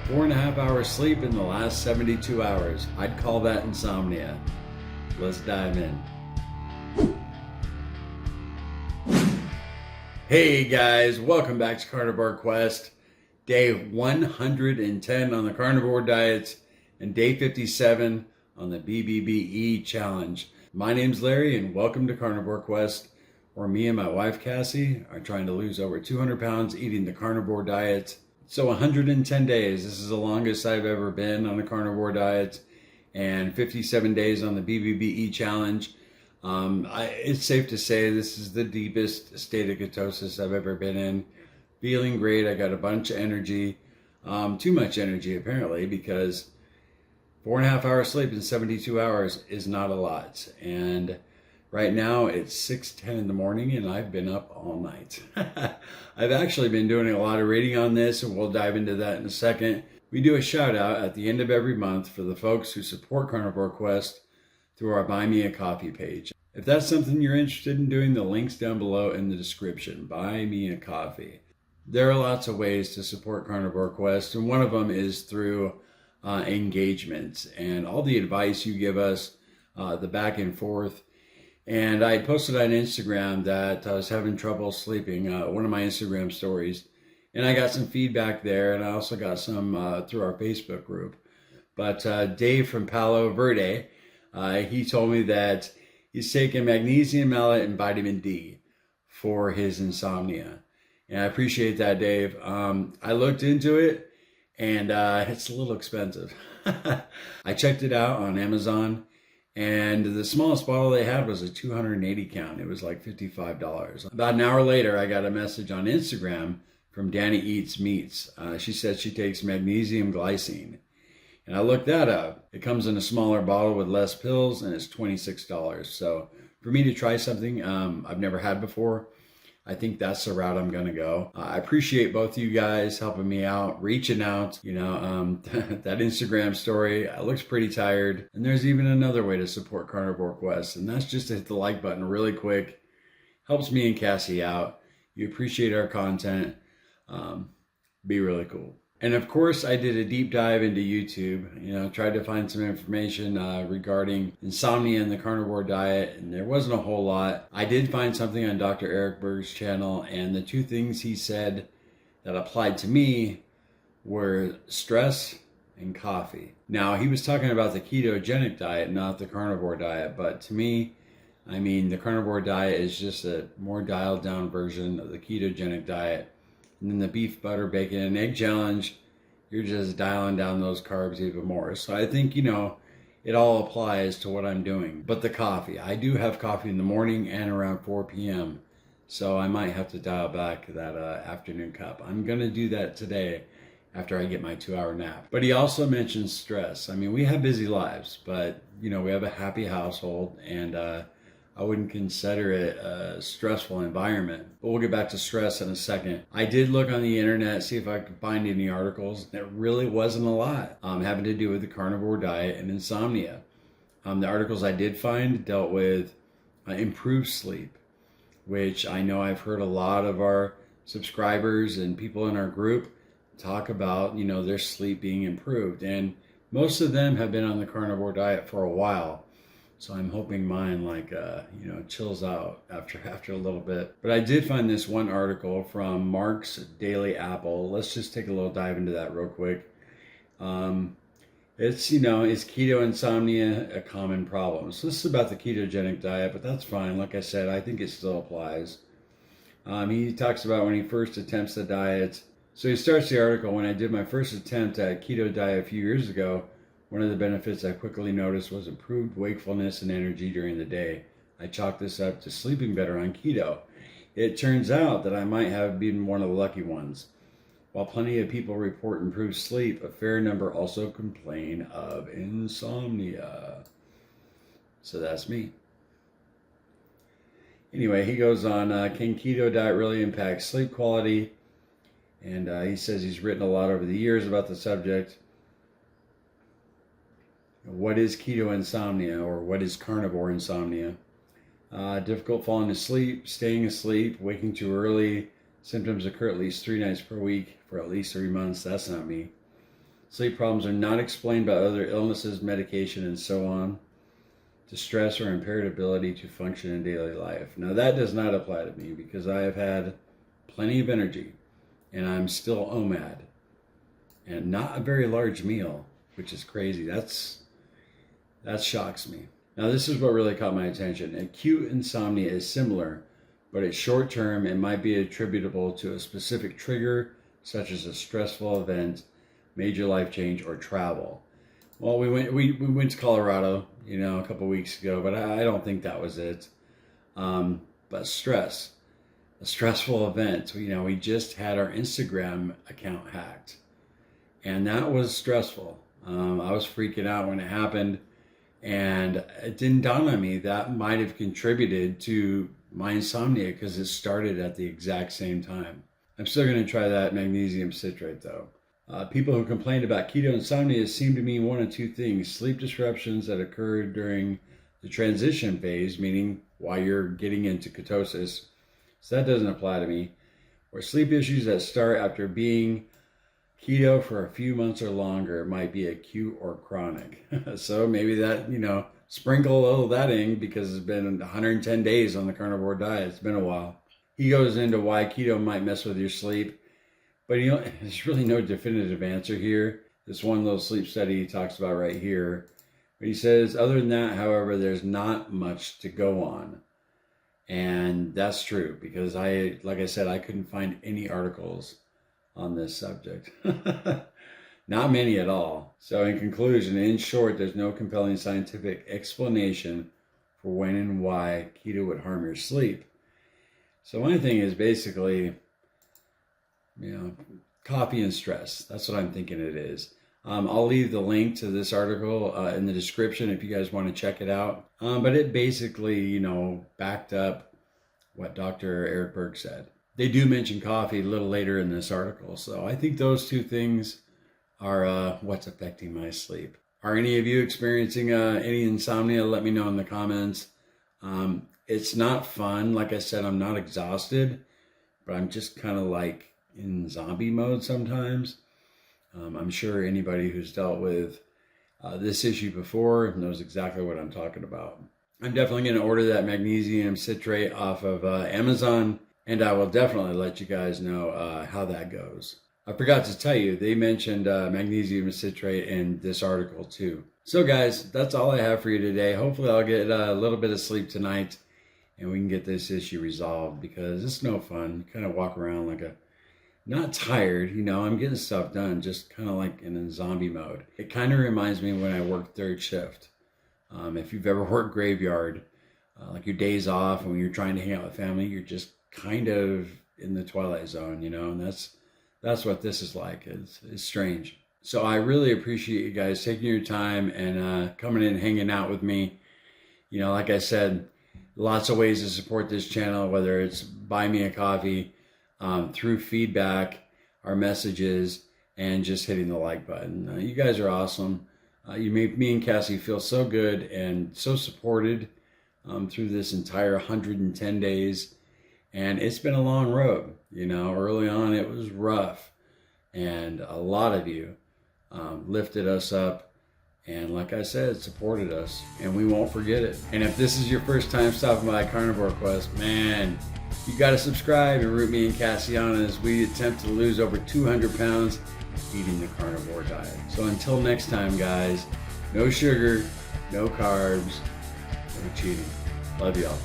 4.5 hours sleep in the last 72 hours. I'd call that insomnia. Let's dive in. Hey guys, welcome back to Carnivore Quest. Day 110 on the carnivore diet and day 57 on the BBBE challenge. My name's Larry and welcome to Carnivore Quest, where me and my wife Cassie are trying to lose over 200 pounds eating the carnivore diet. So 110 days, this is the longest I've ever been on the carnivore diet, and 57 days on the BBBE challenge. It's safe to say this is the deepest state of ketosis I've ever been in. Feeling great, I got a bunch of energy, too much energy apparently, because 4.5 hours sleep in 72 hours is not a lot. And right now it's 6:10 in the morning and I've been up all night. I've actually been doing a lot of reading on this, and we'll dive into that in a second. We do a shout out at the end of every month for the folks who support Carnivore Quest through our Buy Me a Coffee page. If that's something you're interested in doing, the link's down below in the description. Buy Me a Coffee. There are lots of ways to support Carnivore Quest, and one of them is through engagement and all the advice you give us, the back and forth. And I posted on Instagram that I was having trouble sleeping, one of my Instagram stories. And I got some feedback there, and I also got some through our Facebook group. But Dave from Palo Verde, he told me that he's taking magnesium malate and vitamin D for his insomnia. And I appreciate that, Dave. I looked into it, and it's a little expensive. I checked it out on Amazon. And the smallest bottle they had was a 280 count. It was like $55. About an hour later, I got a message on Instagram from Danny Eats Meats. She said she takes magnesium glycine. And I looked that up. It comes in a smaller bottle with less pills, and it's $26. So for me to try something I've never had before, I think that's the route I'm going to go. I appreciate both you guys helping me out, reaching out. You know, that Instagram story looks pretty tired. And there's even another way to support Carnivore Quest, and that's just to hit the like button really quick. Helps me and Cassie out. You appreciate our content. Be really cool. And of course, I did a deep dive into YouTube, tried to find some information regarding insomnia and the carnivore diet, and there wasn't a whole lot. I did find something on Dr. Eric Berg's channel, and the two things he said that applied to me were stress and coffee. Now, he was talking about the ketogenic diet, not the carnivore diet, but to me, I mean, the carnivore diet is just a more dialed down version of the ketogenic diet. And then the beef, butter, bacon, and egg challenge, you're just dialing down those carbs even more. So I think, it all applies to what I'm doing. But the coffee, I do have coffee in the morning and around 4 p.m. So I might have to dial back that afternoon cup. I'm going to do that today after I get my 2-hour nap. But he also mentioned stress. I mean, we have busy lives, but, we have a happy household, and I wouldn't consider it a stressful environment. But we'll get back to stress in a second. I did look on the internet, see if I could find any articles. There really wasn't a lot having to do with the carnivore diet and insomnia. The articles I did find dealt with improved sleep, which I know I've heard a lot of our subscribers and people in our group talk about, their sleep being improved. And most of them have been on the carnivore diet for a while. So I'm hoping mine chills out after a little bit. But I did find this one article from Mark's Daily Apple. Let's just take a little dive into that real quick. Is keto insomnia a common problem? So this is about the ketogenic diet, but that's fine. Like I said, I think it still applies. He talks about when he first attempts the diet. So he starts the article, when I did my first attempt at keto diet a few years ago, one of the benefits I quickly noticed was improved wakefulness and energy during the day. I chalked this up to sleeping better on keto. It turns out that I might have been one of the lucky ones. While plenty of people report improved sleep, a fair number also complain of insomnia. So that's me. Anyway, he goes on, can keto diet really impact sleep quality? And he says he's written a lot over the years about the subject. What is keto insomnia, or what is carnivore insomnia? Difficult falling asleep, staying asleep, waking too early. Symptoms occur at least 3 nights per week for at least 3 months. That's not me. Sleep problems are not explained by other illnesses, medication, and so on. Distress or impaired ability to function in daily life. Now that does not apply to me because I have had plenty of energy and I'm still OMAD and not a very large meal, which is crazy. That shocks me. Now this is what really caught my attention. Acute insomnia is similar, but it's short term and might be attributable to a specific trigger, such as a stressful event, major life change, or travel. Well, we went to Colorado, a couple weeks ago, but I don't think that was it. But stress, a stressful event. We just had our Instagram account hacked, and that was stressful. I was freaking out when it happened, and it didn't dawn on me that might have contributed to my insomnia because it started at the exact same time. I'm still going to try that magnesium citrate though. People who complained about keto insomnia seem to mean one of two things: sleep disruptions that occurred during the transition phase, meaning while you're getting into ketosis. So that doesn't apply to me. Or sleep issues that start after being keto for a few months or longer, might be acute or chronic. So maybe that, sprinkle a little of that in because it's been 110 days on the carnivore diet. It's been a while. He goes into why keto might mess with your sleep. But there's really no definitive answer here. This one little sleep study he talks about right here. But he says, other than that, however, there's not much to go on. And that's true because like I said, I couldn't find any articles on this subject. Not many at all. So in conclusion, in short, there's no compelling scientific explanation for when and why keto would harm your sleep. So one thing is basically, coffee and stress. That's what I'm thinking it is. I'll leave the link to this article in the description if you guys want to check it out. But it basically, backed up what Dr. Eric Berg said. They do mention coffee a little later in this article. So I think those two things are what's affecting my sleep. Are any of you experiencing any insomnia? Let me know in the comments. It's not fun. Like I said, I'm not exhausted, but I'm just kind of like in zombie mode sometimes. I'm sure anybody who's dealt with this issue before knows exactly what I'm talking about. I'm definitely going to order that magnesium citrate off of Amazon, and I will definitely let you guys know how that goes. I forgot to tell you, they mentioned magnesium citrate in this article too. So guys, that's all I have for you today. Hopefully I'll get a little bit of sleep tonight and we can get this issue resolved because it's no fun. Kind of walk around like not tired, I'm getting stuff done, just kind of like in a zombie mode. It kind of reminds me when I worked third shift. If you've ever worked graveyard, like your days off and when you're trying to hang out with family, you're just kind of in the twilight zone, and that's what this is like. It's strange. So I really appreciate you guys taking your time and coming in and hanging out with me. Like I said, lots of ways to support this channel, whether it's buy me a coffee, through feedback, our messages, and just hitting the like button. You guys are awesome. You make me and Cassie feel so good and so supported through this entire 110 days. And it's been a long road. Early on it was rough. And a lot of you lifted us up. And like I said, supported us. And we won't forget it. And if this is your first time stopping by Carnivore Quest, man, you got to subscribe and root me and Cassie on as we attempt to lose over 200 pounds eating the carnivore diet. So until next time, guys, no sugar, no carbs, no cheating. Love y'all.